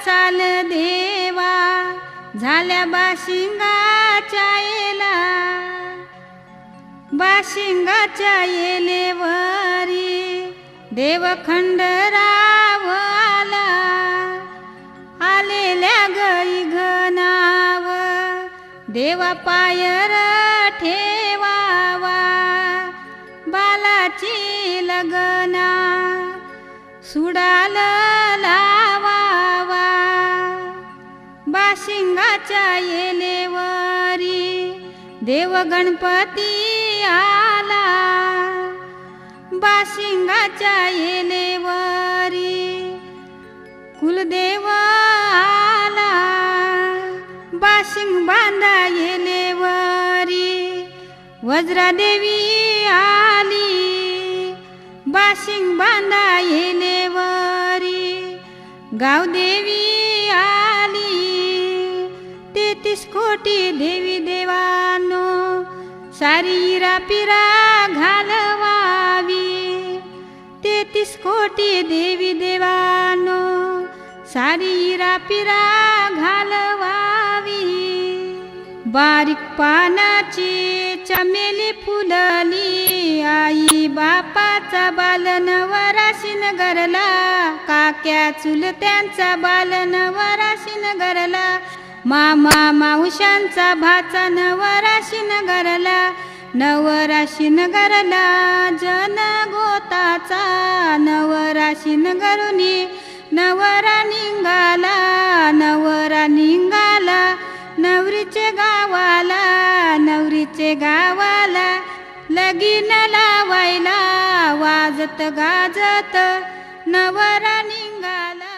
चाल देवा झाल्या बाशिंगाच्या येला, बाशिंगाच्या येलेवरी देव खंडराव आला, आलेल्या गई घनाव देवा पायर ठेवावा, बालाची लगना सुडाल लावावा, बाशिंगाच्या येलेवरी देव गणपती आला, बाशिंगाच्या येलेवरी कुलदेव आला, बाशिंग बांधा येलेवरी वज्रादेवी आली, बाशिंग बांधा येलेवरी गावदेवी आली, 33 कोटी देवी देवानो सारी रापिरा घालवावी, 33 कोटी देवी देवानो सारी रापिरा घालवावी, बारीक पानाची चमेली फुलली, आई बापाचा बालनवराशीन गरला, काक्या चुलत्यांचा बालनवराशीन गरला, मामा मावशांचा भाचा नवराशीन गरला, नवराशीन गरला जन गोताचा, नवराशीन गरुनी नवरा निघाला, नवरा निघाला नवरीचे गावाला, नवरीचे गावाला लगीन लावायला, वाजत गाजत नवरा निघाला.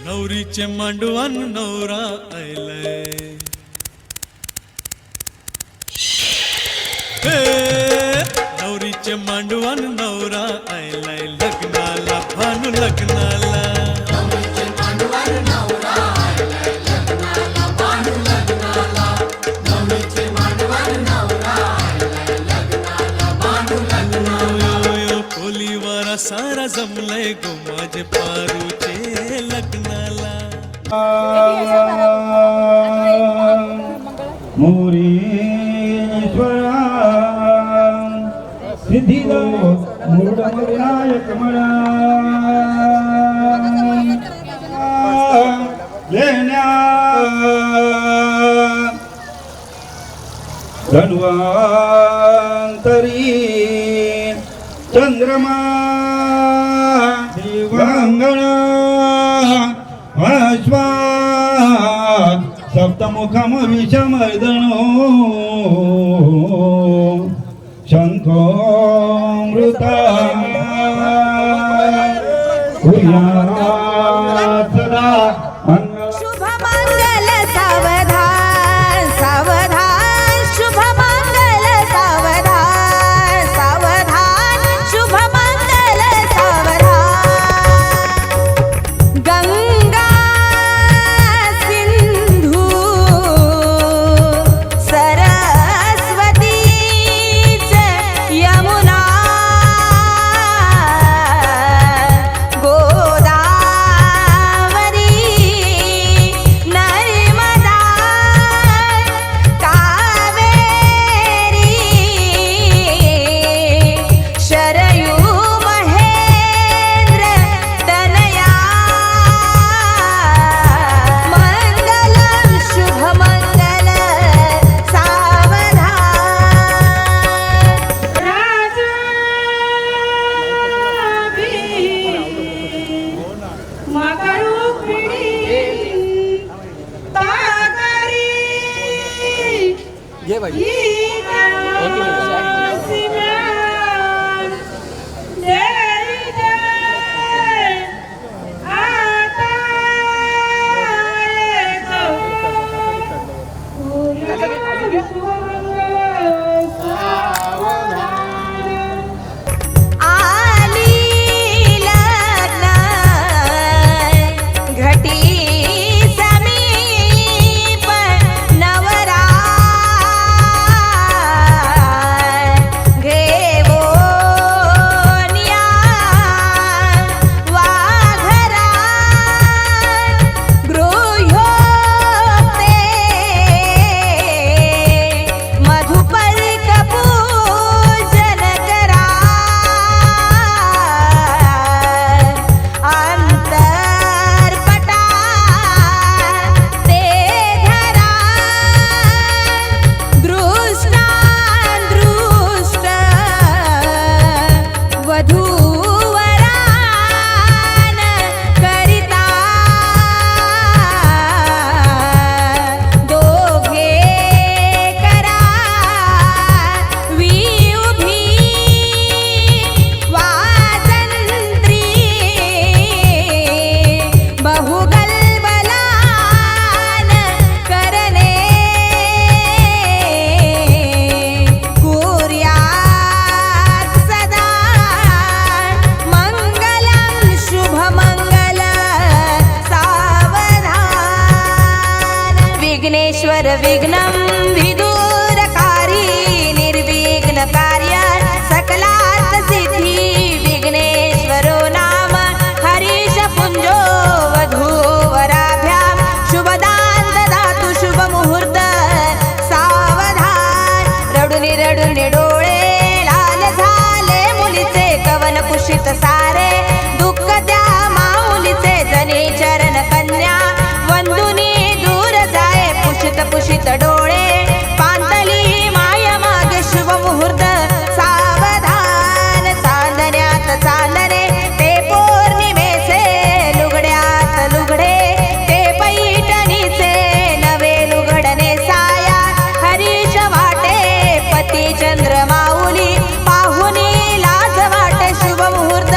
नवरीचे मांडवान नवरा आयलाय, नवरीचे मांडवान नवरा आयलाय, लग्नाला भानू लग्नाला, कोलीवारा सारा जमलाय गो माझे पारूचे लग्नाला. मोरेश्वरा सिद्धिदा मूढमविनायक म्हणा लेण्या धन्वंतरी चंद्रमा दिवांगण अश्वा सप्तमुखम विषमर्दनो शंखो मृता सदा शुभ मंगल सावधान सावधान शुभ मंगल सावधान सावधान शुभ मंगल सावधान. गंगा सिंधू सरस्वती च यमुना गोदावरी नर्मदा कावेरी शरयू महेंद्र तनया मंगलम शुभ मंगल सावधान. आली लग्न घटी समीप नवरा लग्नं विदूरकारी निर्विघ्न कार्य सकलार्थ सिद्धी विघ्नेश्वरो नाम हरीश पुंजो वधूवराभ्यां शुभदान ददातु शुभ मुहूर्त सावधान रडुनी रडुनी डोळे लाल झाले मुलीचे कवन कुशित सारे दुःख त्या माऊलीचे जनी चरण कन्या वंदुनी दूर जाय पुषित पुषित डोळे पांतली माय मागे शुभ मुहूर्त सावधान चांदण्यात चांदणे ते पौर्णिमेचे लुगड्यात लुगडे ते पैठणीचे नवे लुगडणे साया हरीश वाटे पती चंद्र माऊली पाहुनी लाज वाटे शुभ मुहूर्त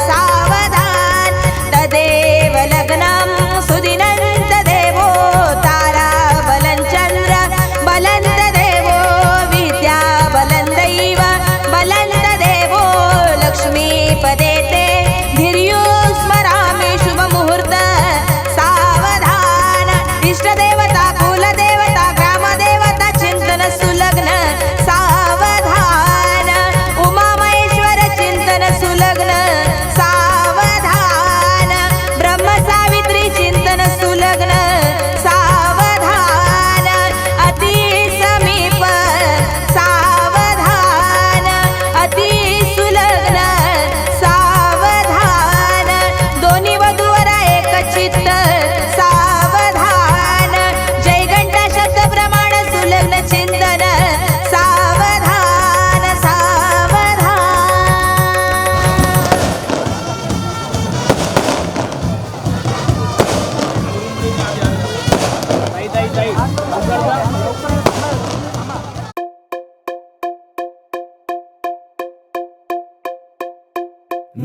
सावधान तदेव लग्नं सुदिनंत देवो तारा बलंचंद्र बलंत देवो विद्या बलंदैव बलंत देवो लक्ष्मीपदे ते धीर्यो स्मरामि शुभ मुहूर्त सावधान इष्टदेवता कुलदेवता ग्रामदेवता चिंतन सुलग्न सावधान उमा महेश्वर चिंतन सुलग्न सावधान ब्रह्म सावित्री चिंतन सुलग्न सावधान अति समीप सावधान अति सुलग्न सावधान दोन्ही वधूवरा एक चित्त सावधान जय घंटा शब्द प्रमाण सुलग्न चिंतन सावधान सावधान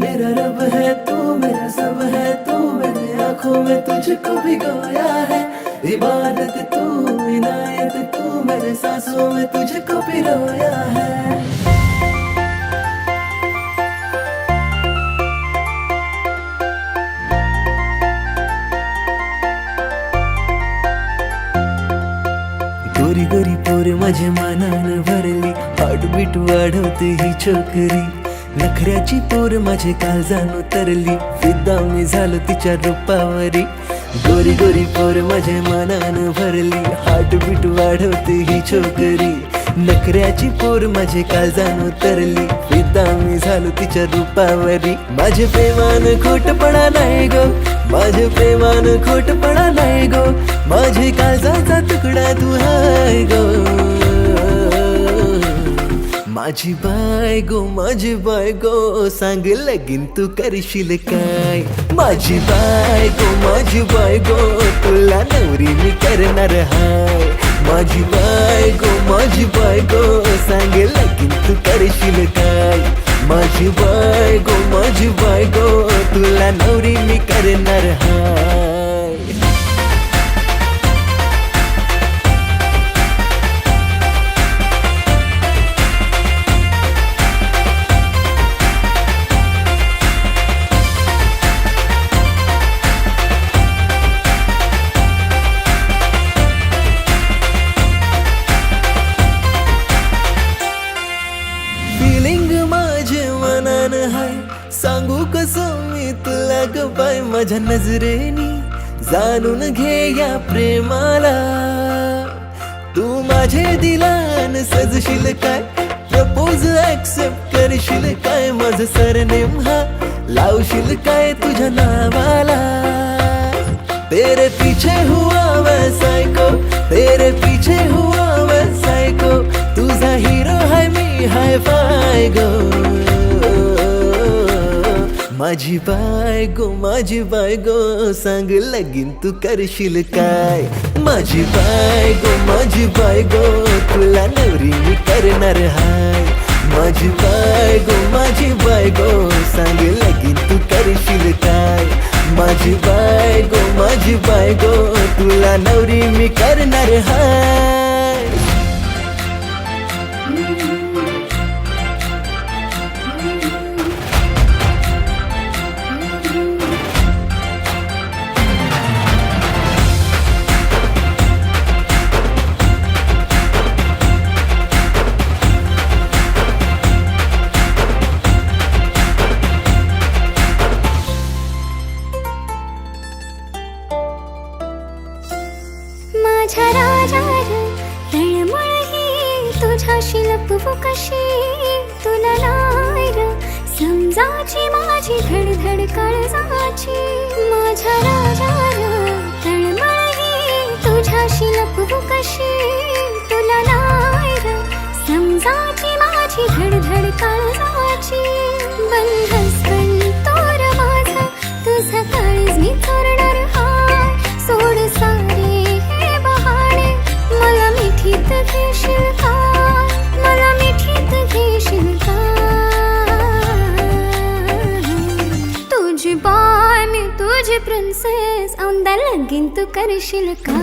मेरा रब है तू मेरा सब है तू मैंने आंखों में तुझको भिगोया है इबादत तू इनायत तू मेरे सांसों में तुझको पिरोया है गोरी गोरी पोर माझ्या मानानं भरली हार्टबीट वाढवते ही छोकरी नखऱ्याची पोर माझे काळजान उतरली फिदा मी झालो तिच्या रूपावरी गोरी गोरी पोर माझ्या मानानं भरली हार्टबीट वाढवते ही छोकरी नखऱ्याची पोर माझे काळजान उतरली फिदा मी झालो तिच्या रूपावरी माझे प्रेमान खोटपणा नाही गो माझे प्रेमान खोटपणा नाही गो माझे काळजाचा तुकडा तू हाय गो माझी बायगो सांग लगीन तू करशील काय माझी बायगो तुला नवरी मी करणार हाय माझी बायगो सांग लगीन तू करशील काय माझी बायगो तुला नवरी मी करणार हाय सांगू कसं मी तुला ग बाय माझ्या नजरेनी जाणून घे या प्रेमाला तू माझे दिलान सजशील काय प्रपोज ऍक्सेप्ट करशील काय माझं सरनेम हा लावशील काय तुझ्या नावाला तेरे पीछे हुआ मैं सायको तेरे पीछे हुआ मैं सायको तुझा हिरो है मी हाय फाय गो माझी बायगो सांग लगीन तू करशील काय माझी बायगो तुला नवरी मी करणार हाय माझी बायगो सांग लगीन तू करशील काय माझी बायगो तुला नवरी मी करणार हाय तुझ्याशी लपवू कशी तुला नाही र समजाची माझी धडधड काळजाची माझ्या राजा र तळमळही तुझ्याशी लपवू कशी तुला नाही र समजाची माझी धडधड काळजाची बंधस पण तोर माझा तुझा काळज मी चोरणार हाय सोड सारे हे बहाणे मला मिठीत घेशील का मला मिठीत घेशील का तुझी बाय मी तुझी प्रिन्सेस औंदा लगीन तू करशील का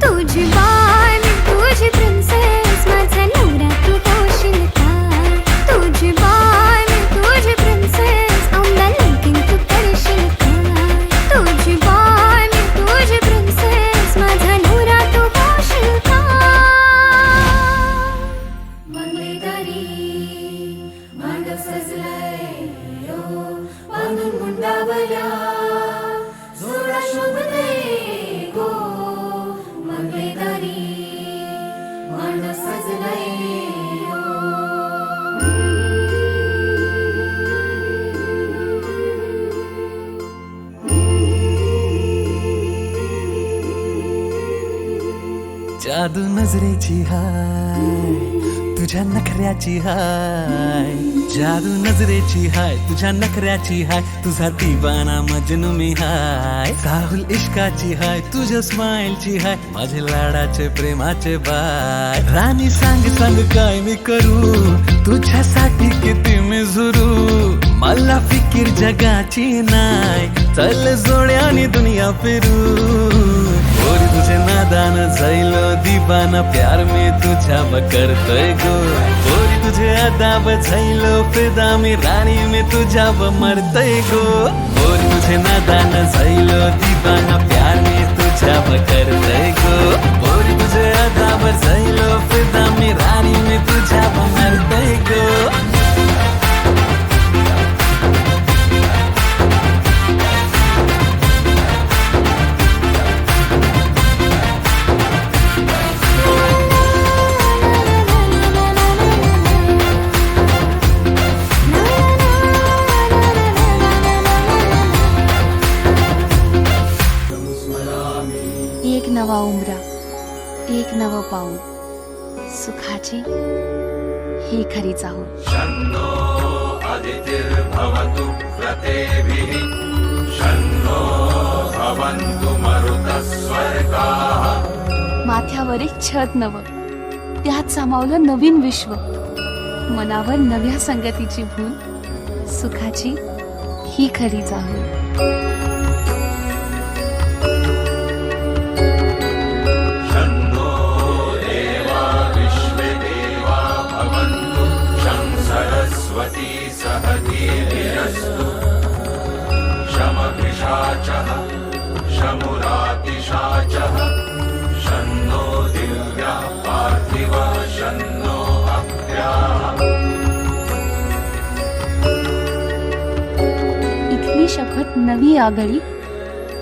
तुझी बाय मी तुझी प्रिन्सेस माझा नवरा तू होशील का तुझी बाय मी तुझी प्रिन्सेस औंदा लगीन तू करशील का तुझी बाय मी तुझी प्रिन्सेस माझा नवरा तू होशील का मंगलेदारी मांडव सजलाय बांधून मुंडावल्या जोडा शोभते गो मंगलेदारी मांडव सजलाय जादू नजरेची हाय तुझ्या नखऱ्याची हाय जादू नजरेची हाय तुझ्या नखऱ्याची हाय तुझा दिवाना मजनू मी हाय साहुल इश्काची हाय तुझ्या स्माइलची हाय माझे लाडाचे प्रेमाचे बाय राणी सांग सांग काय मी करू तुझ्यासाठी किती मी झुरू मला फिकीर जगाची नाय चल जोड्याने दुनिया फिरू गोरी तुझे नादान झैलो दीवाना प्यार में तुझ्या करतोय गो गोरी तुझे अदाब झैलो फिदा मी राणी में तुझ्या मरतोय गो गोरी तुझे नादान झैलो दीवाना प्यार में तुझ्या करतोय गो गोरी तुझे अदाब झैलो फिदा मी राणी में तुझ्या मरतोय गो एक नवा उमरा एक नवं पाऊल सुखाची ही खरी चाहूल आदितिर्भवतु व्रतेभिः शन्नो भवन्तु मरुतस्वर्गाः माथ्यावर एक छत नवं त्यात सामावलं नवीन विश्व मनावर नव्या संगतीची भूल सुखाची ही खरी चाहूल शमभिषाचः शमुरातिशाचः शन्नो दिव्या पार्थिवा शन्नो अप्याः इथली शपथ नवी आगळी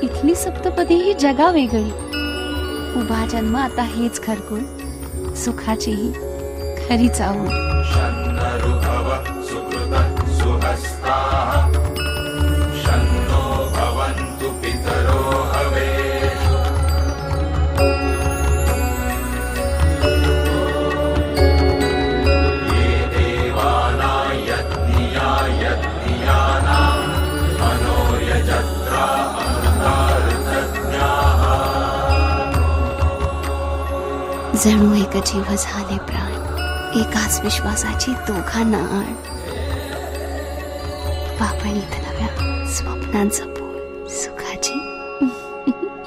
इथली सप्तपदी ही जगा वेगळी उभा जन्म आता हेच घरकुल सुखाची ही खरी चाहूल शन्नरुभव सुकृत सुहस्ताः शन्नो भवन्तु पितरो हवे ये देवाना यज्ञिया यज्ञियानां मनो यजत्रा अमृतार्थज्ञाः जणू एक जीव झाले प्राण एकाच विश्वासाची दोघांना आण पापणीत नव्या स्वप्नांचा बोल सुखाची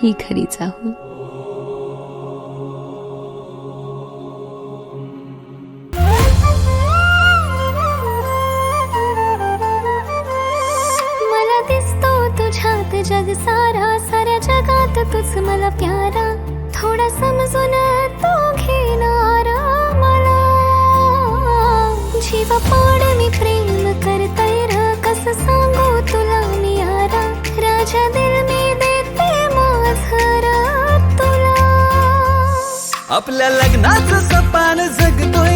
ही खरी चाहूल मला दिसतो तुझ्यात जग सारा साऱ्या जगात तुझ मला प्यारा थोडा समजून तो घेणारा मला जीवा पाड मी प्रेम करतय र कस सांगू तुला मी यारा राजा दिल मी देते माझं र तुला आपल्या लग्नाचं सपान जगतोय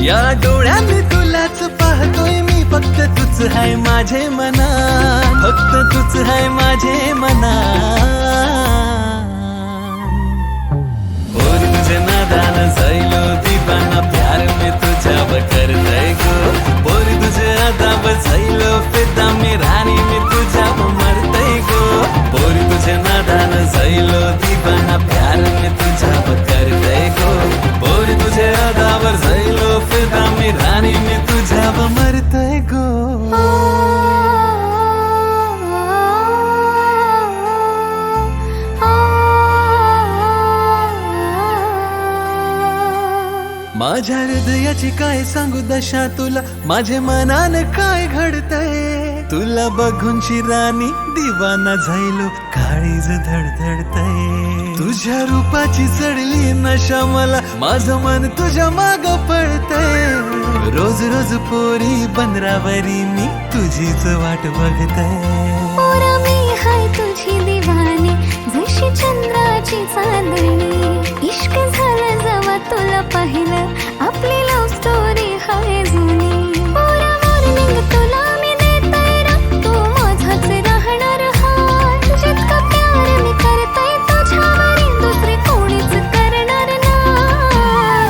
या डोळ्यांनी तुलाच पाहतोय मी, फक्त तूच हाय माझे मनात, फक्त तूच हाय माझे मनात. और तुझे नादान जायलो दीवाना, प्यार में तुझ्यावर करतय गो. और तुझे अदाब जायलो फिदा, मी राणी मी तुझ्यावर मरतय गो. और तुझे नादान जायलो दीवाना, प्यार में तुझ्यावर करतय गो. और तुझे अदावर जायलो फिदा, मी राणी मी तुझ्यावर मरतय गो. माझ्या हृदयाची काय सांगू दशा तुला, माझे मनान काय घडतय. तुला बघून शिरानी दिवाना झायलो, काळीज धडधडतय. तुझ्या रूपाची चढली नशा मला, माझं मन तुझ्या माग पळतय. रोज रोज पोरी बनरावरी मी तुझीच वाट बघतय. पोरा मी हाय तुझी दिवानी, जशी चंद्राची चांदणी. इश्क झाला जेव्हा तुला पाहिलं, आपली लव्ह स्टोरी हाय जुनी. पोरा मॉर्निंग तुला मी देतय ना, तू माझाच राहणार हाय. जितका प्यार मी करतय तुझ्यावरी, दुसरे कोणीच करणार ना.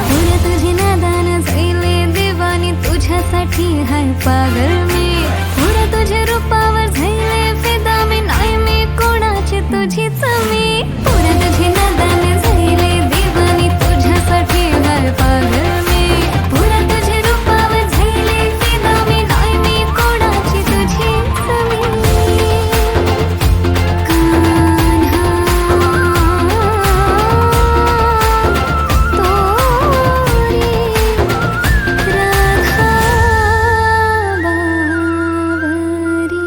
पोरा तुझी नादान जायले दिवानी, तुझ्यासाठी हाय पागल मी. पोरा तुझ्या रूपावर जायले फिदा, मी नाही मी कोणाची तुझीच मी. पोरा तुझी नादान जायले दिवानी, तुझ्यासाठी हाय पागल मी. पोरा तुझ्या रूपावर जायले फिदा, मी नाही मी कोणाची तुझीच मी. कान्हा तोरी राधा बावरी.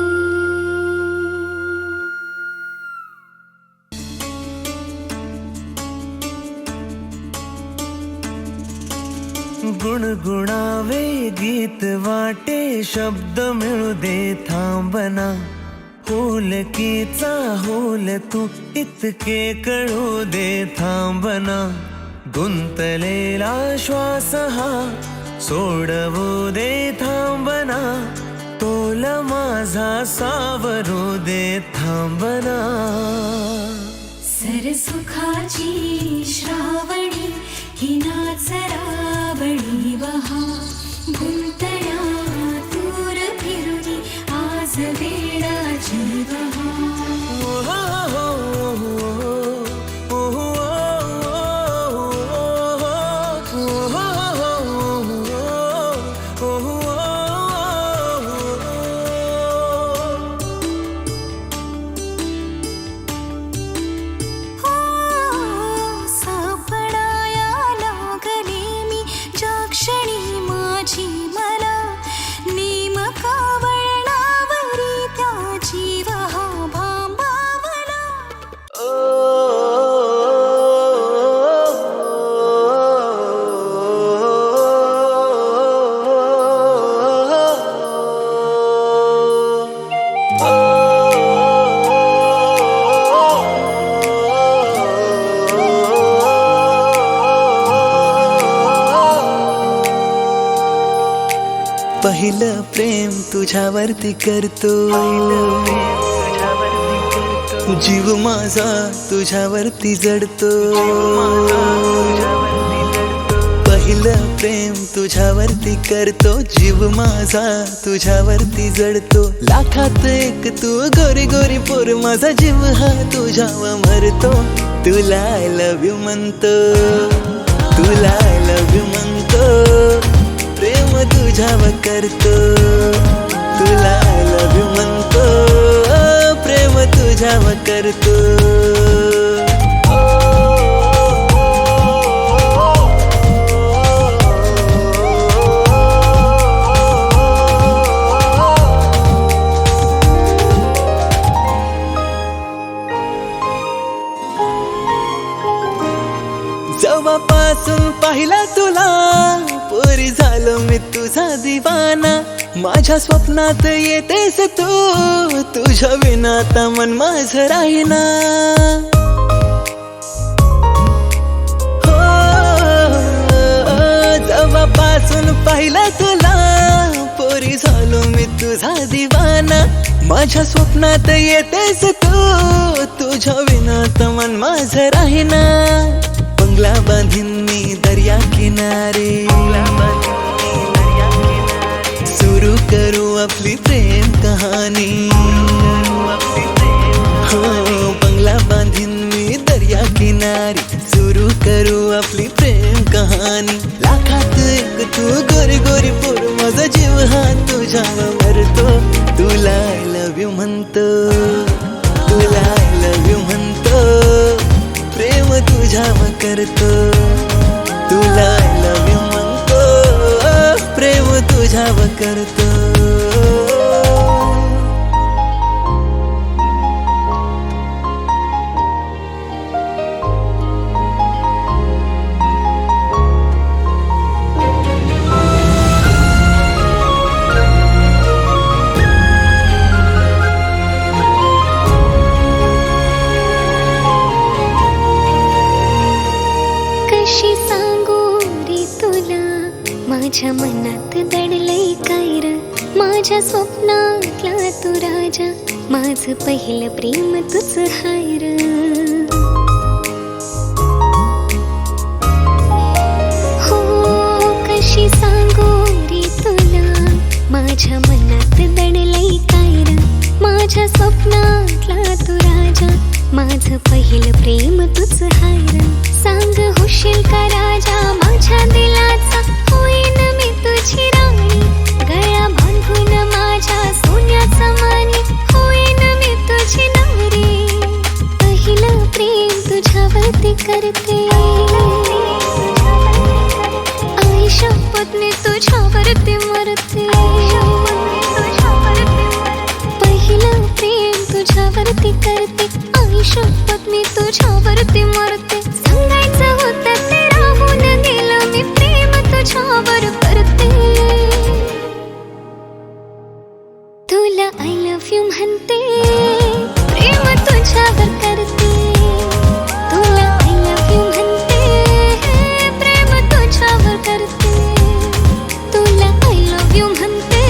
गुणगुणावे गीत वाटे, शब्द मिळू दे थांबना. होलकीचा होल तू इतके कळू दे थांबना. गुंतलेला श्वास हा सोडवू दे थांबना. तोल माझा सावरू दे थांबना. सरसुखाची श्रावणी, ही नाचरावणी वहा. गुंतल्या दूर फिरुनी, आज वेळाची वहा. सापडाया लागले मी, ज्या क्षणी माझी मला. नेमका वळणावरी त्या जीव हा भांबावला. पहिलं प्रेम तुझ्यावरती करतो, जीव माझा तुझ्यावरती जडतो. पहिलं प्रेम तुझ्यावरती करतो, जीव माझा तुझ्यावरती जडतो. लाखात एक तू गोरी गोरी पोर, माझा जीव हा तुझ्यावर मरतो. तुला आय लव्ह यू म्हणतो, तुला आय लव्ह यू म्हणतो. प्रेम तुझ्यावर करतो, तुला आय लव्ह यू म्हणतो. प्रेम तुझ्यावर करतो. जेव्हापासून पाहिला तुला, पोरी झालो मी तुझा दिवाना. माझ्या स्वप्नात येतेस तू, तुझ्या विना आता मन माझं राहीना. हो जेव्हापासून पाहिला तुला पोरी झालो मी तुझा दिवाना माझ्या स्वप्नात येतेस तू तुझ्या विना तर मन माझं राहीना बंगला बांधीन मी दर्या किनारे सुरू करू आपली प्रेम कहाणी हो बंगला बांधीन मी दर्या किनारी सुरू करू आपली प्रेम कहाणी लाखात एक तू गोरी गोरी पोर माझा जीव हा तुझ्यावर मरतो तुला आय लव्ह यू म्हणतो तुला आय लव्ह यू म्हणतो प्रेम तुझ्यावर करतो तुला आय लव्ह यू म्हणतो प्रेम तुझ्यावर करतो कशी सांगू रे तुला माझ्या मनात दडलंय काय र माझ्या स्वप्नातला तू राजा माझं पहिलं प्रेम तुझं हाय र हो कशी सांगू रे तुला माझ्या मनात दडलंय काय र माझ्या स्वप्नातला तू राजा माझं पहिलं प्रेम तुझं हाय र सांग होशील का राजा माझ्या दिलाचा होईन मी तुझी राणी गळा बांधून माझ्या सोन्याचा मानी होईन मी तुझी नवरी पहिलं प्रेम तुझ्यावरती करते आई शपथ मी तुझ्यावरती मरते पहिलं प्रेम तुझ्यावरती करते आई शपथ मी तुझ्यावरती मरते सांगायचं होतं ते राहून गेलं मी प्रेम तुझ्यावर करते तुला आय लव्ह यू म्हणते प्रेम तुझ्यावर करते तुला आय लव्ह यू म्हणते प्रेम तुझ्यावर करते तुला आय लव्ह यू म्हणते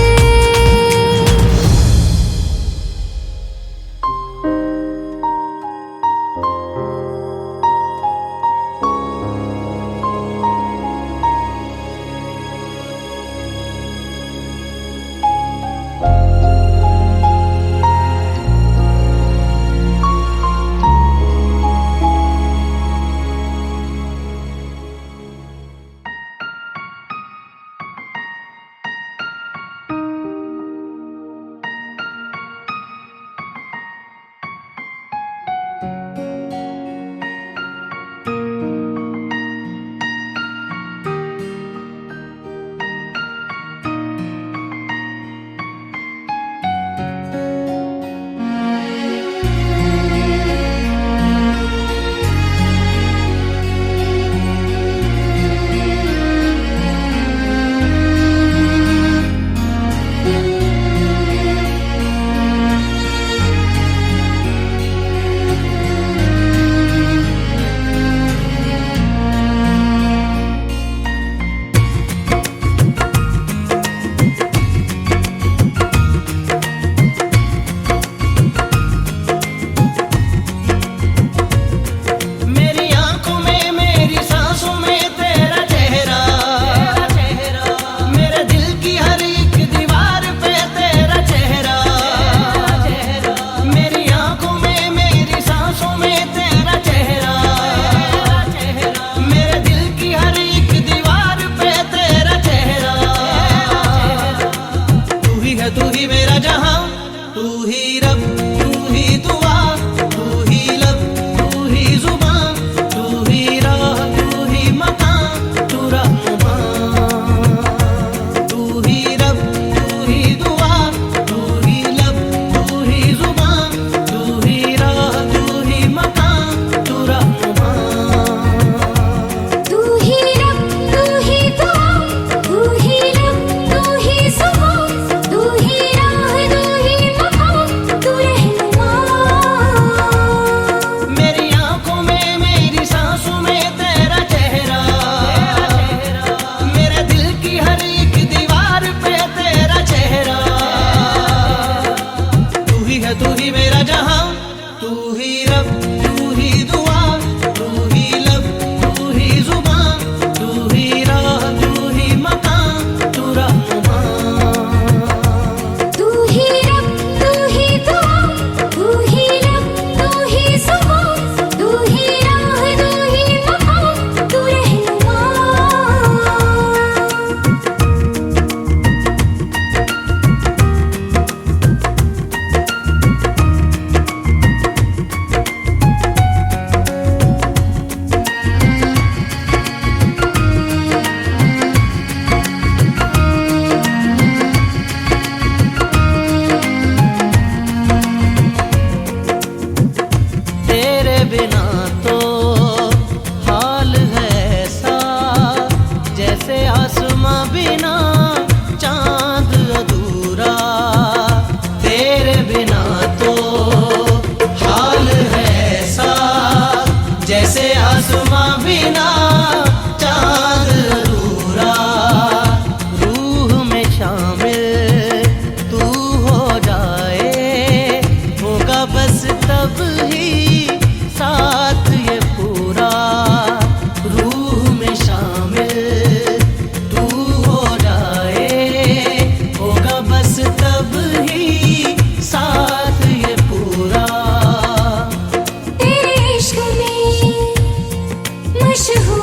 खुश हो